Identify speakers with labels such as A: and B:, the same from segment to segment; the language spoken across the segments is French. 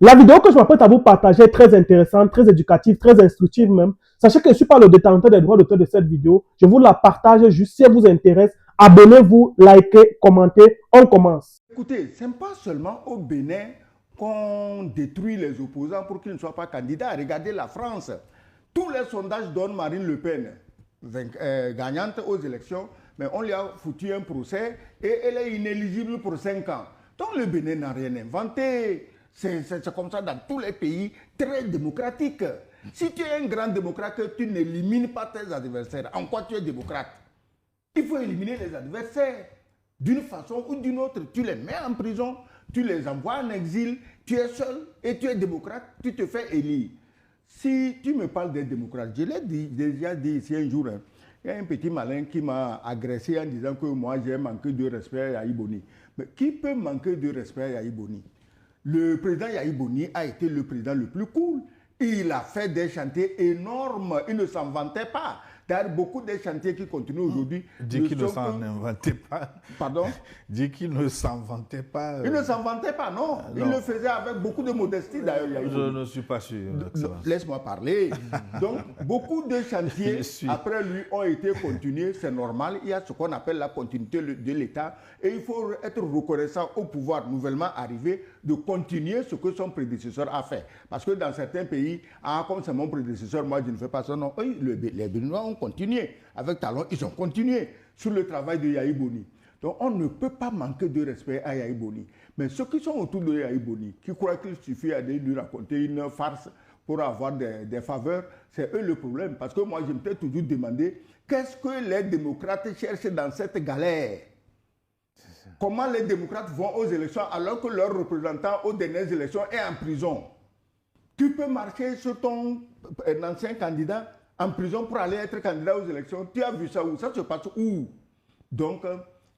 A: La vidéo que je m'apprête à vous partager est très intéressante, très éducative, très instructive même. Sachez que je ne suis pas le détenteur des droits d'auteur de cette vidéo. Je vous la partage juste si elle vous intéresse. Abonnez-vous, likez, commentez. On commence.
B: Écoutez, ce n'est pas seulement au Bénin qu'on détruit les opposants pour qu'ils ne soient pas candidats. Regardez la France. Tous les sondages donnent Marine Le Pen gagnante aux élections, mais on lui a foutu un procès et elle est inéligible pour 5 ans. Donc le Bénin n'a rien inventé. C'est comme ça dans tous les pays très démocratiques. Si tu es un grand démocrate, tu n'élimines pas tes adversaires. En quoi tu es démocrate? Il faut éliminer les adversaires. D'une façon ou d'une autre, tu les mets en prison, tu les envoies en exil, tu es seul et tu es démocrate, tu te fais élire. Si tu me parles des démocrates, je l'ai déjà dit ici un jour, hein, il y a un petit malin qui m'a agressé en disant que moi j'ai manqué de respect à Yahya Boni. Mais qui peut manquer de respect à Yahya Boni? Le président Yahya Boni a été le président le plus cool. Il a fait des chantiers énormes, il ne s'en vantait pas. D'ailleurs, beaucoup des chantiers qui continuent aujourd'hui.
C: Dit qu'il ne s'en inventait pas.
B: Pardon?
C: Dit qu'il ne s'en vantait pas.
B: Il ne s'en vantait pas, non. Il le faisait avec beaucoup de modestie, d'ailleurs.
C: Je ne suis pas sûr.
B: Laisse-moi parler. Donc, beaucoup de chantiers, après lui, ont été continués. C'est normal. Il y a ce qu'on appelle la continuité de l'État. Et il faut être reconnaissant au pouvoir nouvellement arrivé de continuer ce que son prédécesseur a fait. Parce que dans certains pays, comme c'est mon prédécesseur, moi je ne fais pas ça. Non, les Béninois ont continué. Avec Talon, ils ont continué sur le travail de Yahya Boni. Donc on ne peut pas manquer de respect à Yahya Boni. Mais ceux qui sont autour de Yahya Boni, qui croient qu'il suffit de lui raconter une farce pour avoir des faveurs, c'est eux le problème. Parce que moi je me suis toujours demandé, qu'est-ce que les démocrates cherchent dans cette galère? Comment les démocrates vont aux élections alors que leur représentant aux dernières élections est en prison? Tu peux marcher sur ton ancien candidat en prison pour aller être candidat aux élections. Tu as vu ça où? Ça se passe où? Donc,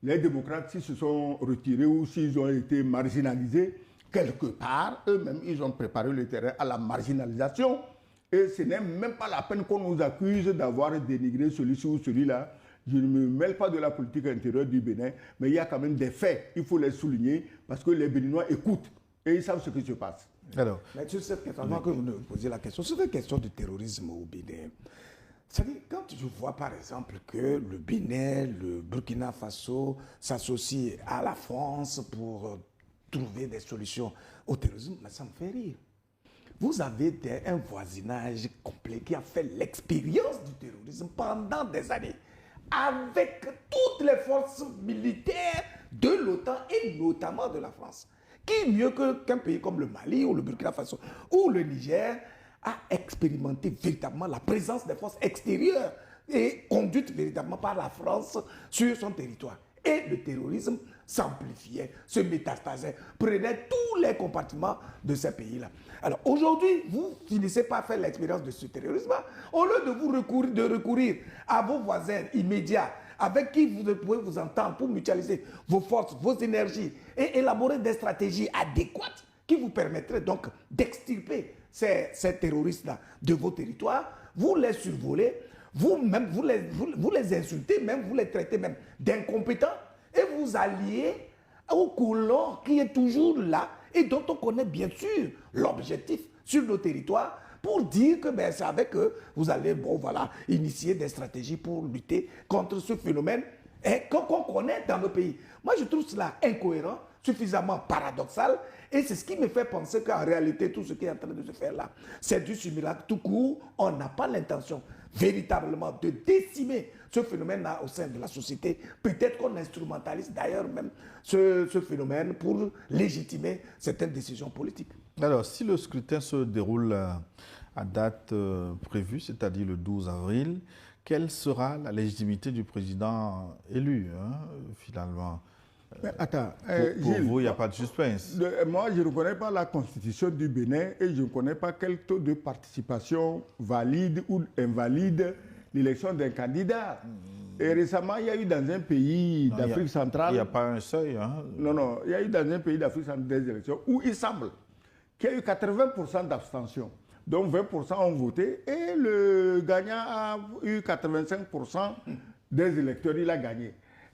B: les démocrates, s'ils se sont retirés ou s'ils ont été marginalisés, quelque part, eux-mêmes, ils ont préparé le terrain à la marginalisation. Et ce n'est même pas la peine qu'on nous accuse d'avoir dénigré celui-ci ou celui-là. Je ne me mêle pas de la politique intérieure du Bénin, mais il y a quand même des faits, il faut les souligner, parce que les Béninois écoutent et ils savent ce qui se passe.
D: Alors, mais sur cette question, avant que vous nous posiez la question, sur cette question du terrorisme au Bénin, c'est-à-dire, quand je vois par exemple que le Bénin, le Burkina Faso s'associent à la France pour trouver des solutions au terrorisme, mais ça me fait rire. Vous avez un voisinage complet qui a fait l'expérience du terrorisme pendant des années, avec toutes les forces militaires de l'OTAN et notamment de la France. Qui mieux qu'un pays comme le Mali ou le Burkina Faso ou le Niger a expérimenté véritablement la présence des forces extérieures et conduite véritablement par la France sur son territoire. Et le terrorisme s'amplifiait, se métastasait, prenait tous les compartiments de ces pays-là. Alors aujourd'hui, vous finissez par faire l'expérience de ce terrorisme. Au lieu de vous recourir à vos voisins immédiats, avec qui vous pouvez vous entendre pour mutualiser vos forces, vos énergies et élaborer des stratégies adéquates qui vous permettraient donc d'extirper ces terroristes-là de vos territoires, vous les survolez, vous-même, vous les insultez, même vous les traitez même d'incompétents et vous alliez au colon qui est toujours là et dont on connaît bien sûr l'objectif sur nos territoires pour dire que c'est avec eux vous allez initier des stratégies pour lutter contre ce phénomène qu'on connaît dans nos pays. Moi, je trouve cela incohérent, suffisamment paradoxal, et c'est ce qui me fait penser qu'en réalité, tout ce qui est en train de se faire là, c'est du simulacre tout court. On n'a pas l'intention véritablement de décimer ce phénomène-là au sein de la société. Peut-être qu'on instrumentalise d'ailleurs même ce phénomène pour légitimer certaines décisions politiques.
C: Alors, si le scrutin se déroule à date prévue, c'est-à-dire le 12 avril, quelle sera la légitimité du président élu, finalement?
B: Mais attends,
C: pour vous, il n'y a pas de suspense.
B: Moi, je ne reconnais pas la constitution du Bénin et je ne connais pas quel taux de participation valide ou invalide l'élection d'un candidat. Et récemment, il y a eu dans un pays d'Afrique centrale...
C: Il n'y a pas un seuil.
B: Non, il y a eu dans un pays d'Afrique centrale des élections où il semble qu'il y a eu 80% d'abstention. Donc 20% ont voté et le gagnant a eu 85% des électeurs, il a gagné.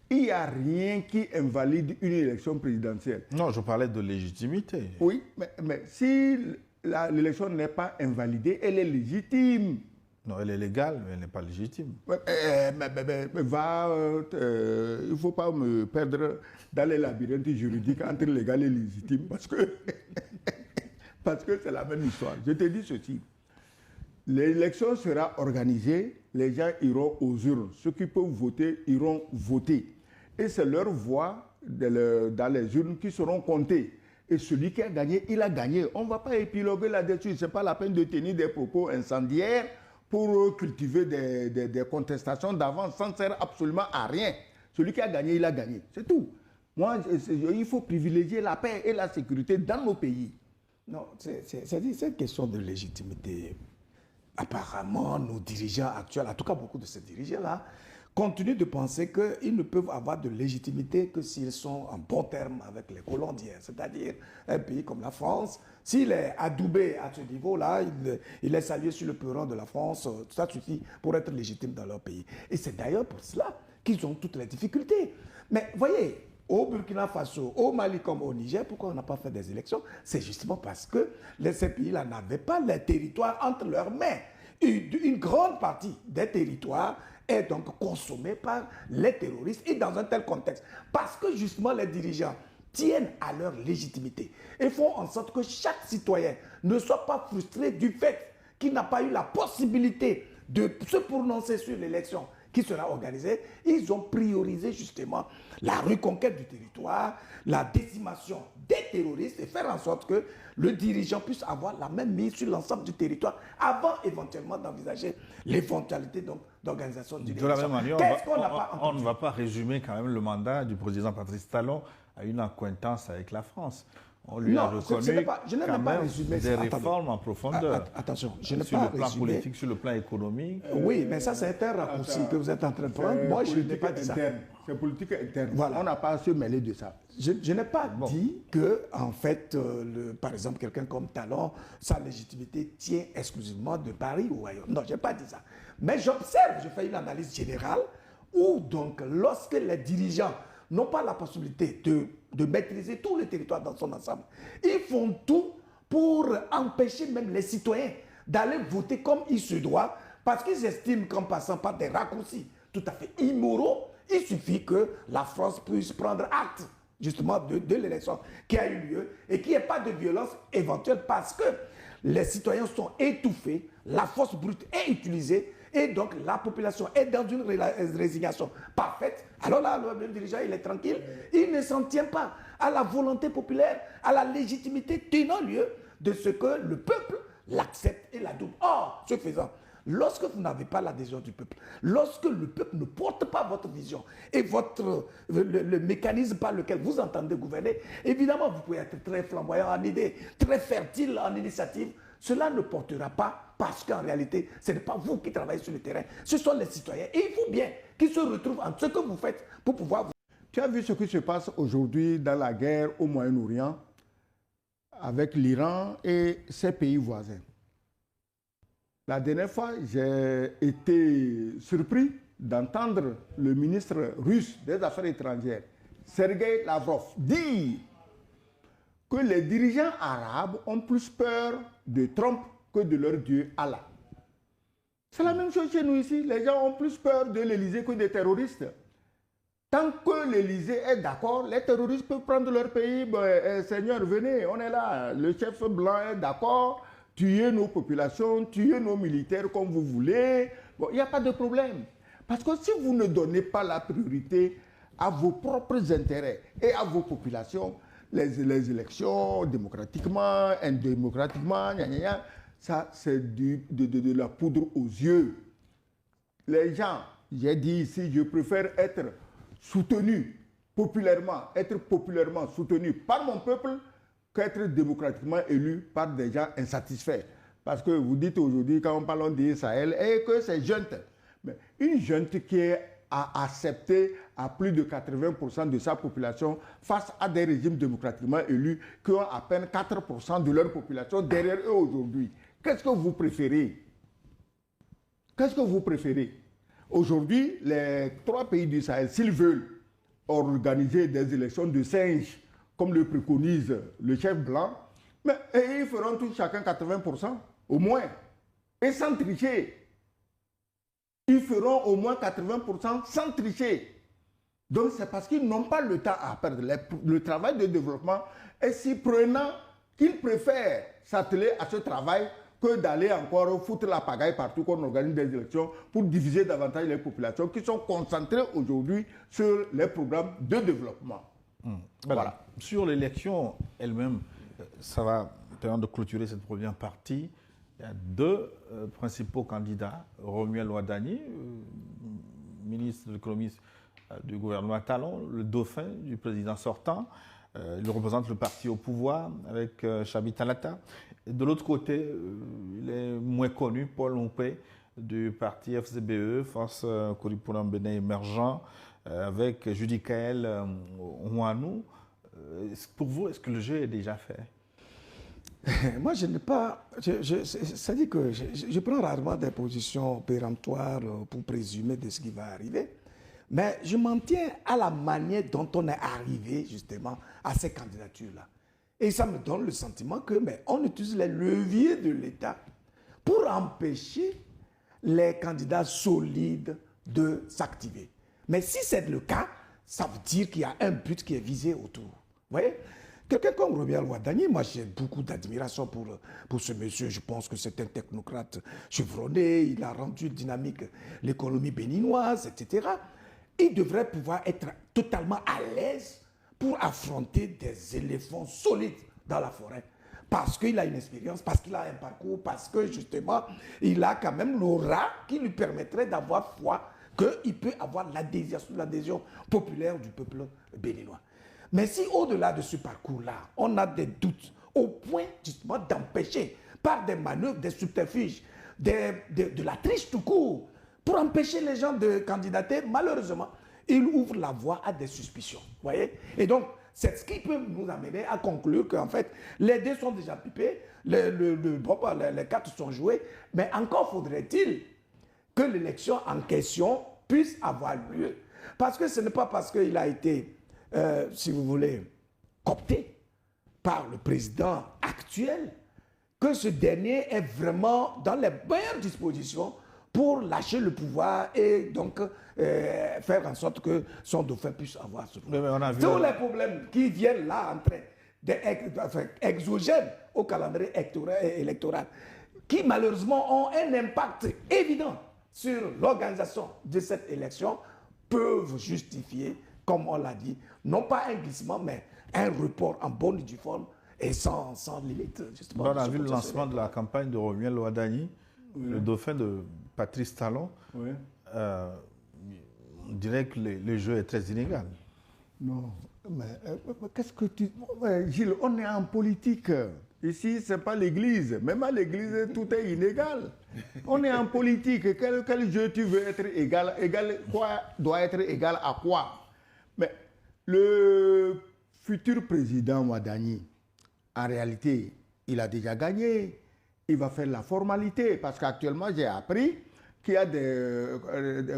B: il n'y a rien qui invalide une élection présidentielle.
C: Non, je parlais de légitimité.
B: Oui, mais si l'élection n'est pas invalidée, elle est légitime.
C: Non, elle est légale, mais elle n'est pas légitime.
B: Il ne faut pas me perdre dans les labyrinthes juridiques entre légal et légitime parce que c'est la même histoire. Je te dis ceci. L'élection sera organisée, les gens iront aux urnes. Ceux qui peuvent voter iront voter. Et c'est leur voix dans les urnes qui seront comptées. Et celui qui a gagné, il a gagné. On ne va pas épiloguer là-dessus. Ce n'est pas la peine de tenir des propos incendiaires pour cultiver des contestations d'avance. Ça ne sert absolument à rien. Celui qui a gagné, il a gagné. C'est tout. Moi, il faut privilégier la paix et la sécurité dans nos pays.
D: Non, c'est cette question de légitimité. Apparemment, nos dirigeants actuels, en tout cas beaucoup de ces dirigeants-là, continuent de penser qu'ils ne peuvent avoir de légitimité que s'ils sont en bon terme avec les colondiens. C'est-à-dire un pays comme la France, s'il est adoubé à ce niveau-là, il est salué sur le perron de la France, ça suffit pour être légitime dans leur pays. Et c'est d'ailleurs pour cela qu'ils ont toutes les difficultés. Mais voyez, au Burkina Faso, au Mali comme au Niger, pourquoi on n'a pas fait des élections? C'est justement parce que ces pays-là n'avaient pas les territoires entre leurs mains. Une grande partie des territoires est donc consommée par les terroristes et dans un tel contexte. Parce que justement les dirigeants tiennent à leur légitimité et font en sorte que chaque citoyen ne soit pas frustré du fait qu'il n'a pas eu la possibilité de se prononcer sur l'élection qui sera organisée. Ils ont priorisé justement la reconquête du territoire, la décimation des terroristes et faire en sorte que le dirigeant puisse avoir la même mise sur l'ensemble du territoire avant éventuellement d'envisager l'éventualité d'organisation d'une élection.
C: De la même manière, on ne va pas résumer quand même le mandat du président Patrice Talon à une accointance avec la France. On lui a reconnu des réformes en profondeur.
D: Attention, je n'ai pas
C: sur le plan
D: résumé.
C: politique, sur le plan économique.
D: Oui, mais ça c'est un raccourci que vous êtes en train de prendre. Moi, je n'ai pas dit ça.
B: C'est politique interne.
D: Voilà.
B: On n'a pas à se mêler de ça.
D: Je n'ai pas dit que, en fait, par exemple, quelqu'un comme Talon, sa légitimité tient exclusivement de Paris ou ailleurs. Non, je n'ai pas dit ça. Mais j'observe, je fais une analyse générale où, donc, lorsque les dirigeants n'ont pas la possibilité de maîtriser tout le territoire dans son ensemble, ils font tout pour empêcher même les citoyens d'aller voter comme il se doit, parce qu'ils estiment qu'en passant par des raccourcis tout à fait immoraux, il suffit que la France puisse prendre acte justement de l'élection qui a eu lieu et qu'il n'y ait pas de violence éventuelle parce que les citoyens sont étouffés, la force brute est utilisée et donc la population est dans une résignation parfaite. Alors là, le dirigeant, il est tranquille, il ne s'en tient pas à la volonté populaire, à la légitimité tenant lieu de ce que le peuple l'accepte et l'adoube. Or, ce faisant, lorsque vous n'avez pas l'adhésion du peuple, lorsque le peuple ne porte pas votre vision et le mécanisme par lequel vous entendez gouverner, évidemment, vous pouvez être très flamboyant en idées, très fertile en initiative. Cela ne portera pas parce qu'en réalité, ce n'est pas vous qui travaillez sur le terrain, ce sont les citoyens. Et il faut bien qu'ils se retrouvent en ce que vous faites pour pouvoir...
B: Tu as vu ce qui se passe aujourd'hui dans la guerre au Moyen-Orient avec l'Iran et ses pays voisins. La dernière fois, j'ai été surpris d'entendre le ministre russe des Affaires étrangères, Sergei Lavrov, dire que les dirigeants arabes ont plus peur de Trump que de leur Dieu Allah. C'est la même chose chez nous ici. Les gens ont plus peur de l'Élysée que des terroristes. Tant que l'Élysée est d'accord, les terroristes peuvent prendre leur pays. Seigneur, venez, on est là. Le chef blanc est d'accord. Tuez nos populations, tuez nos militaires comme vous voulez. Bon, il n'y a pas de problème. Parce que si vous ne donnez pas la priorité à vos propres intérêts et à vos populations, les élections démocratiquement, indémocratiquement, ça c'est de la poudre aux yeux. Les gens, j'ai dit ici, je préfère être soutenu populairement, être populairement soutenu par mon peuple qu'être démocratiquement élu par des gens insatisfaits. Parce que vous dites aujourd'hui, quand on parle d'Israël, et que c'est junte. Mais une junte qui a accepté à plus de 80% de sa population face à des régimes démocratiquement élus qui ont à peine 4% de leur population derrière eux aujourd'hui. Qu'est-ce que vous préférez? Qu'est-ce que vous préférez? Aujourd'hui, les 3 pays du Sahel, s'ils veulent, organiser des élections de singes, comme le préconise le chef blanc, mais ils feront tous chacun 80%, au moins, et sans tricher. Ils feront au moins 80% sans tricher. Donc c'est parce qu'ils n'ont pas le temps à perdre. Le travail de développement est si prenant qu'ils préfèrent s'atteler à ce travail que d'aller encore foutre la pagaille partout qu'on organise des élections pour diviser davantage les populations qui sont concentrées aujourd'hui sur les programmes de développement.
C: Voilà. Sur l'élection elle-même, ça va permettre de clôturer cette première partie. Il y a deux principaux candidats, Romuald Wadani, ministre de l'économie du gouvernement Talon, le dauphin du président sortant. Il représente le parti au pouvoir avec Chabi Talata. De l'autre côté, il est moins connu, Paul Ompé du parti FCBE, Force Koripouna Bénin émergent, avec Judy Kael Ouanou. Pour vous, est-ce que le jeu est déjà fait?
D: Moi, je n'ai pas... ça dit que je prends rarement des positions péremptoires pour présumer de ce qui va arriver. Mais je m'en tiens à la manière dont on est arrivé justement à ces candidatures-là. Et ça me donne le sentiment que on utilise les leviers de l'État pour empêcher les candidats solides de s'activer. Mais si c'est le cas, ça veut dire qu'il y a un but qui est visé autour. Vous voyez? Quelqu'un comme Romuald Wadani, moi j'ai beaucoup d'admiration pour ce monsieur. Je pense que c'est un technocrate chevronné, il a rendu dynamique l'économie béninoise, etc. Il devrait pouvoir être totalement à l'aise pour affronter des éléphants solides dans la forêt. Parce qu'il a une expérience, parce qu'il a un parcours, parce que justement, il a quand même l'aura qui lui permettrait d'avoir foi qu'il peut avoir l'adhésion populaire du peuple béninois. Mais si au-delà de ce parcours-là, on a des doutes au point justement d'empêcher par des manœuvres, des subterfuges, de la triche tout court, pour empêcher les gens de candidater, malheureusement, il ouvre la voie à des suspicions. Voyez? Et donc, c'est ce qui peut nous amener à conclure qu'en fait, les dés sont déjà pipés, les cartes sont jouées, mais encore faudrait-il que l'élection en question puisse avoir lieu. Parce que ce n'est pas parce qu'il a été, si vous voulez, coopté par le président actuel que ce dernier est vraiment dans les meilleures dispositions pour lâcher le pouvoir et donc faire en sorte que son dauphin puisse avoir ce pouvoir. Tous les problèmes qui viennent là en train d'être exogènes au calendrier électoral, qui malheureusement ont un impact évident sur l'organisation de cette élection, peuvent justifier, comme on l'a dit, non pas un glissement, mais un report en bonne et due forme et sans limite.
C: On a vu le lancement de la campagne de Romuald Wadani, le dauphin de Patrice Talon.
B: Oui.
C: On dirait que le jeu est très inégal.
B: Non, mais qu'est-ce que tu... Gilles, on est en politique. Ici, ce n'est pas l'église. Même à l'église, tout est inégal. On est en politique. Quel jeu tu veux être égal? Quoi doit être égal à quoi? Mais le futur président Wadani, en réalité, il a déjà gagné. Il va faire la formalité. Parce qu'actuellement, j'ai appris qu'il y a des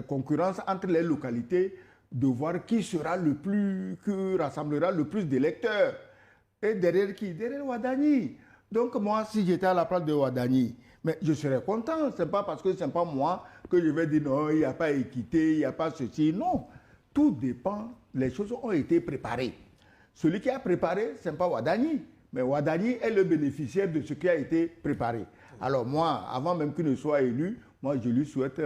B: concurrences entre les localités de voir qui sera qui rassemblera le plus d'électeurs. Et derrière qui? Derrière Wadani. Donc moi, si j'étais à la place de Wadani, mais je serais content. Ce n'est pas parce que ce n'est pas moi que je vais dire non, il n'y a pas équité, il n'y a pas ceci. Non, tout dépend. Les choses ont été préparées. Celui qui a préparé, ce n'est pas Wadani. Mais Wadani est le bénéficiaire de ce qui a été préparé. Alors moi, avant même qu'il ne soit élu, moi je lui souhaite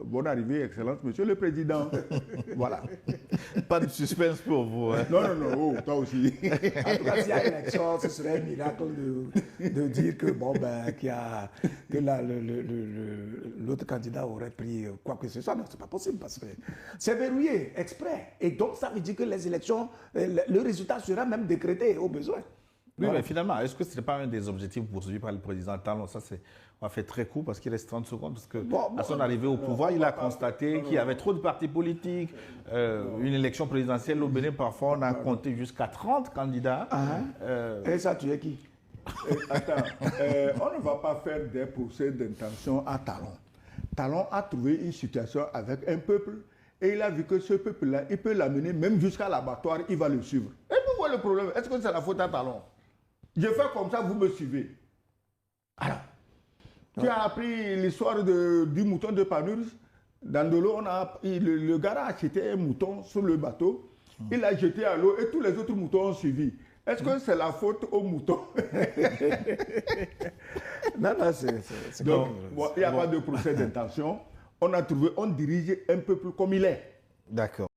B: bonne arrivée, excellence, monsieur le président. Voilà.
C: Pas de suspense pour vous. Hein.
B: Non, toi aussi.
D: En tout cas, s'il y a élection, ce serait un miracle de dire que l'autre candidat aurait pris quoi que ce soit. Non, c'est pas possible parce que c'est verrouillé exprès. Et donc ça veut dire que les élections, le résultat sera même décrété au besoin.
C: Oui, voilà. Mais finalement, est-ce que ce n'est pas un des objectifs poursuivis par le président Talon? Ça, on va faire très court parce qu'il reste 30 secondes. Parce que à son arrivée au pouvoir, il a constaté qu'il y avait trop de partis politiques. Une élection présidentielle au Bénin, parfois, on a compté jusqu'à 30 candidats.
D: Et ça, tu es qui?
B: Attends, on ne va pas faire des procès d'intention à Talon. Talon a trouvé une situation avec un peuple Et il a vu que ce peuple-là, il peut l'amener même jusqu'à l'abattoir, il va le suivre. Et vous voyez le problème. Est-ce que c'est la faute à Talon? Je fais comme ça, vous me suivez. Alors, tu as appris l'histoire du mouton de Panurge. Dans de l'eau, le gars a acheté un mouton sur le bateau. Il l'a jeté à l'eau et tous les autres moutons ont suivi. Est-ce que c'est la faute aux moutons?
D: Non, c'est
B: donc, il n'y a pas de procès d'intention. On a trouvé, on dirige un peuple comme il est.
C: D'accord.